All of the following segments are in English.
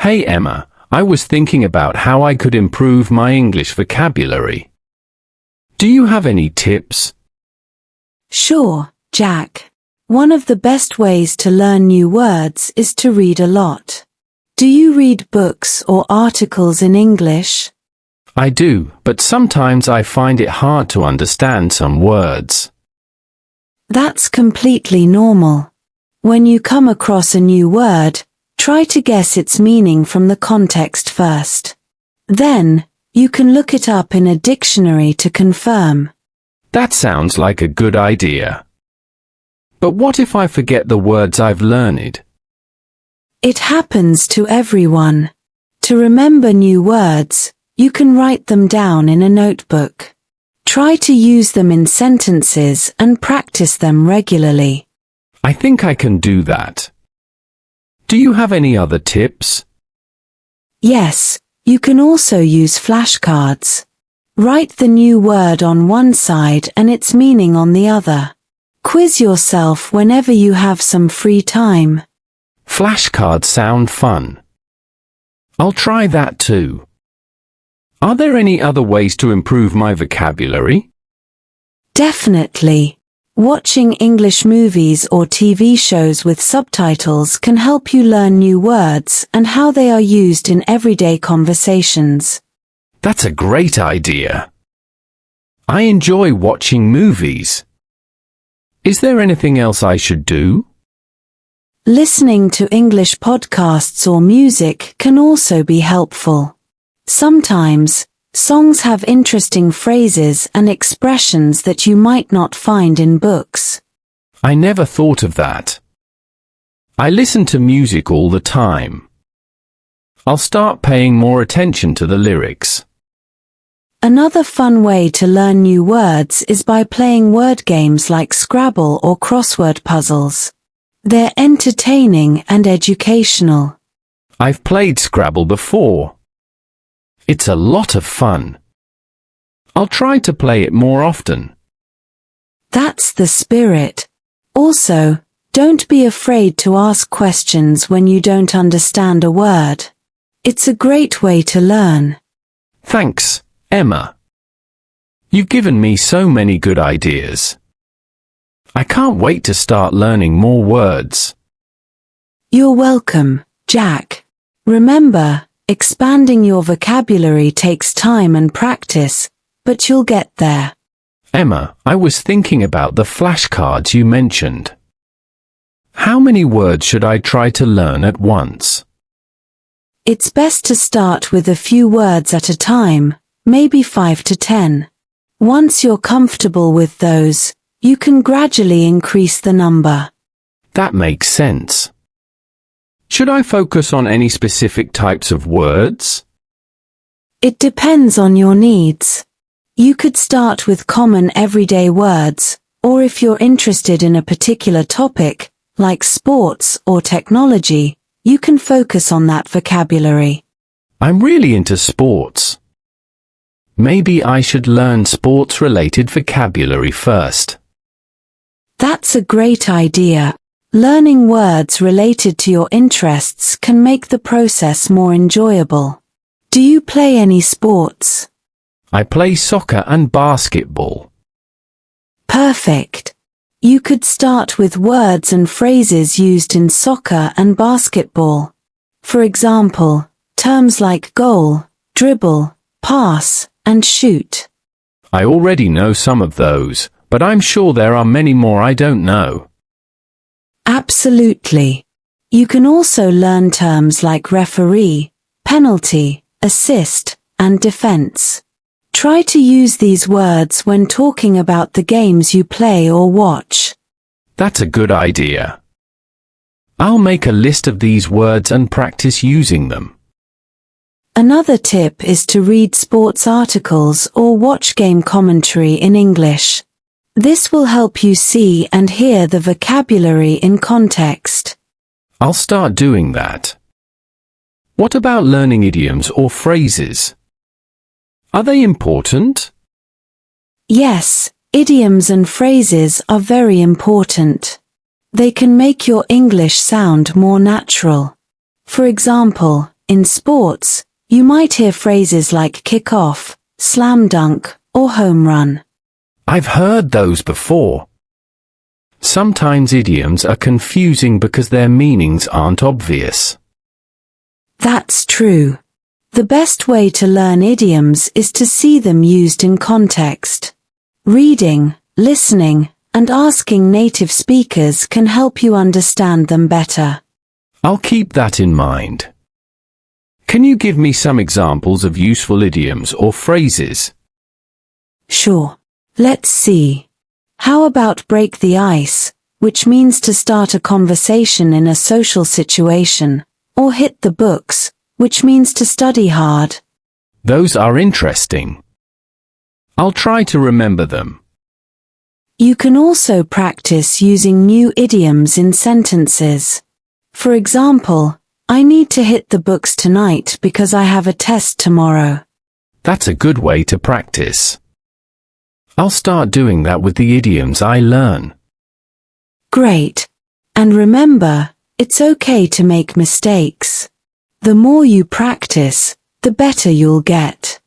Hey Emma, I was thinking about how I could improve my English vocabulary. Do you have any tips? Sure, Jack. One of the best ways to learn new words is to read a lot. Do you read books or articles in English? I do, but sometimes I find it hard to understand some words. That's completely normal. When you come across a new word, try to guess its meaning from the context first. Then, you can look it up in a dictionary to confirm. That sounds like a good idea. But what if I forget the words I've learned? It happens to everyone. To remember new words, you can write them down in a notebook. Try to use them in sentences and practice them regularly. I think I can do that. Do you have any other tips? Yes, you can also use flashcards. Write the new word on one side and its meaning on the other. Quiz yourself whenever you have some free time. Flashcards sound fun. I'll try that too. Are there any other ways to improve my vocabulary? Definitely. Watching English movies or TV shows with subtitles can help you learn new words and how they are used in everyday conversations. That's a great idea. I enjoy watching movies. Is there anything else I should do? Listening to English podcasts or music can also be helpful. Sometimes, songs have interesting phrases and expressions that you might not find in books. I never thought of that. I listen to music all the time. I'll start paying more attention to the lyrics. Another fun way to learn new words is by playing word games like Scrabble or crossword puzzles. They're entertaining and educational. I've played Scrabble before. It's a lot of fun. I'll try to play it more often. That's the spirit. Also, don't be afraid to ask questions when you don't understand a word. It's a great way to learn. Thanks, Emma. You've given me so many good ideas. I can't wait to start learning more words. You're welcome, Jack. Remember, expanding your vocabulary takes time and practice, but you'll get there. Emma, I was thinking about the flashcards you mentioned. How many words should I try to learn at once? It's best to start with a few words at a time, maybe 5 to 10. Once you're comfortable with those, you can gradually increase the number. That makes sense. Should I focus on any specific types of words? It depends on your needs. You could start with common everyday words, or if you're interested in a particular topic, like sports or technology, you can focus on that vocabulary. I'm really into sports. Maybe I should learn sports-related vocabulary first. That's a great idea. Learning words related to your interests can make the process more enjoyable. Do you play any sports? I play soccer and basketball. Perfect. You could start with words and phrases used in soccer and basketball. For example, terms like goal, dribble, pass, and shoot. I already know some of those, but I'm sure there are many more I don't know. Absolutely. You can also learn terms like referee, penalty, assist, and defense. Try to use these words when talking about the games you play or watch. That's a good idea. I'll make a list of these words and practice using them. Another tip is to read sports articles or watch game commentary in English. This will help you see and hear the vocabulary in context. I'll start doing that. What about learning idioms or phrases? Are they important? Yes, idioms and phrases are very important. They can make your English sound more natural. For example, In sports, you might hear phrases like kick off, slam dunk, or home run. I've heard those before. Sometimes idioms are confusing because their meanings aren't obvious. That's true. The best way to learn idioms is to see them used in context. Reading, listening, and asking native speakers can help you understand them better. I'll keep that in mind. Can you give me some examples of useful idioms or phrases? Sure. Let's see. How about break the ice, which means to start a conversation in a social situation, or hit the books, which means to study hard. Those are interesting. I'll try to remember them. You can also practice using new idioms in sentences. For example, I need to hit the books tonight because I have a test tomorrow. That's a good way to practice. I'll start doing that with the idioms I learn. Great. And remember, it's okay to make mistakes. The more you practice, the better you'll get.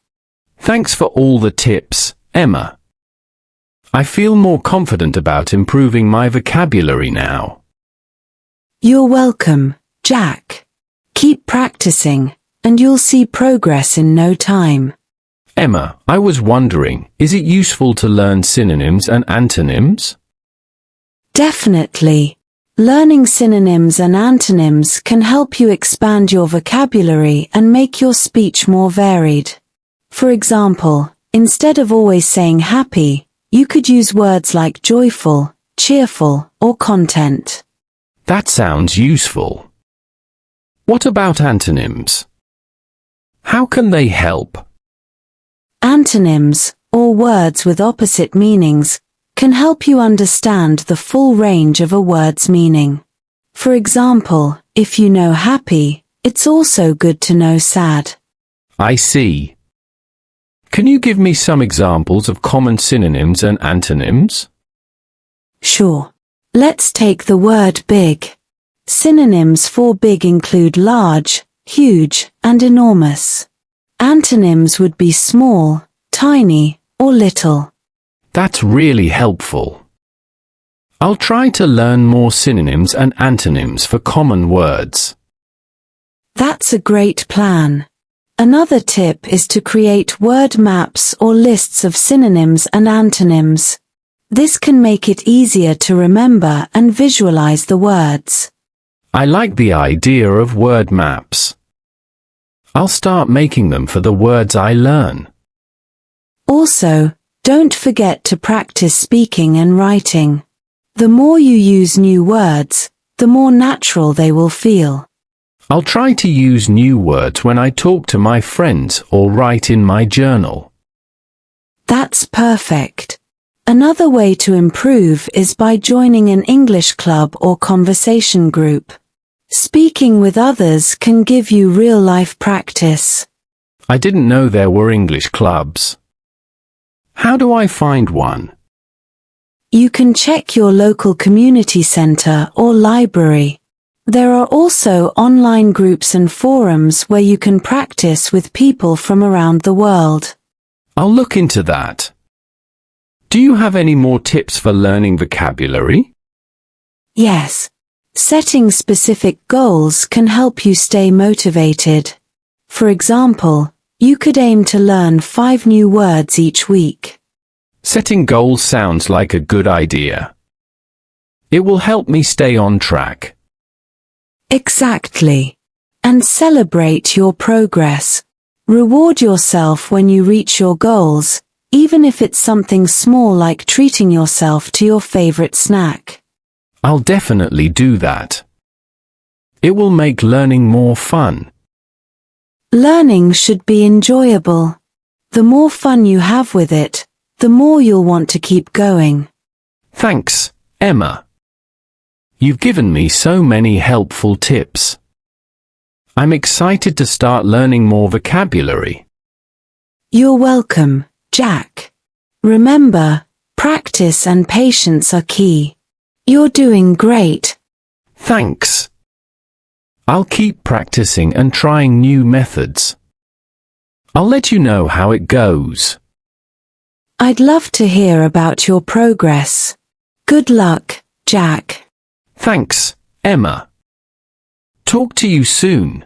Thanks for all the tips, Emma. I feel more confident about improving my vocabulary now. You're welcome, Jack. Keep practicing, and you'll see progress in no time. Emma, I was wondering, is it useful to learn synonyms and antonyms? Definitely. Learning synonyms and antonyms can help you expand your vocabulary and make your speech more varied. For example, instead of always saying happy, you could use words like joyful, cheerful, or content. That sounds useful. What about antonyms? How can they help? Antonyms, or words with opposite meanings, can help you understand the full range of a word's meaning. For example, if you know happy, it's also good to know sad. I see. Can you give me some examples of common synonyms and antonyms? Sure. Let's take the word big. Synonyms for big include large, huge, and enormous. Antonyms would be small, tiny, or little. That's really helpful. I'll try to learn more synonyms and antonyms for common words. That's a great plan. Another tip is to create word maps or lists of synonyms and antonyms. This can make it easier to remember and visualize the words. I like the idea of word maps. I'll start making them for the words I learn. Also, don't forget to practice speaking and writing. The more you use new words, the more natural they will feel. I'll try to use new words when I talk to my friends or write in my journal. That's perfect. Another way to improve is by joining an English club or conversation group. Speaking with others can give you real-life practice. I didn't know there were English clubs. How do I find one? You can check your local community center or library. There are also online groups and forums where you can practice with people from around the world. I'll look into that. Do you have any more tips for learning vocabulary? Yes. Setting specific goals can help you stay motivated. For example, you could aim to learn 5 new words each week. Setting goals sounds like a good idea. It will help me stay on track. Exactly. And celebrate your progress. Reward yourself when you reach your goals, even if it's something small like treating yourself to your favorite snack. I'll definitely do that. It will make learning more fun. Learning should be enjoyable. The more fun you have with it, the more you'll want to keep going. Thanks, Emma. You've given me so many helpful tips. I'm excited to start learning more vocabulary. You're welcome, Jack. Remember, practice and patience are key. You're doing great. Thanks. I'll keep practicing and trying new methods. I'll let you know how it goes. I'd love to hear about your progress. Good luck, Jack. Thanks, Emma. Talk to you soon.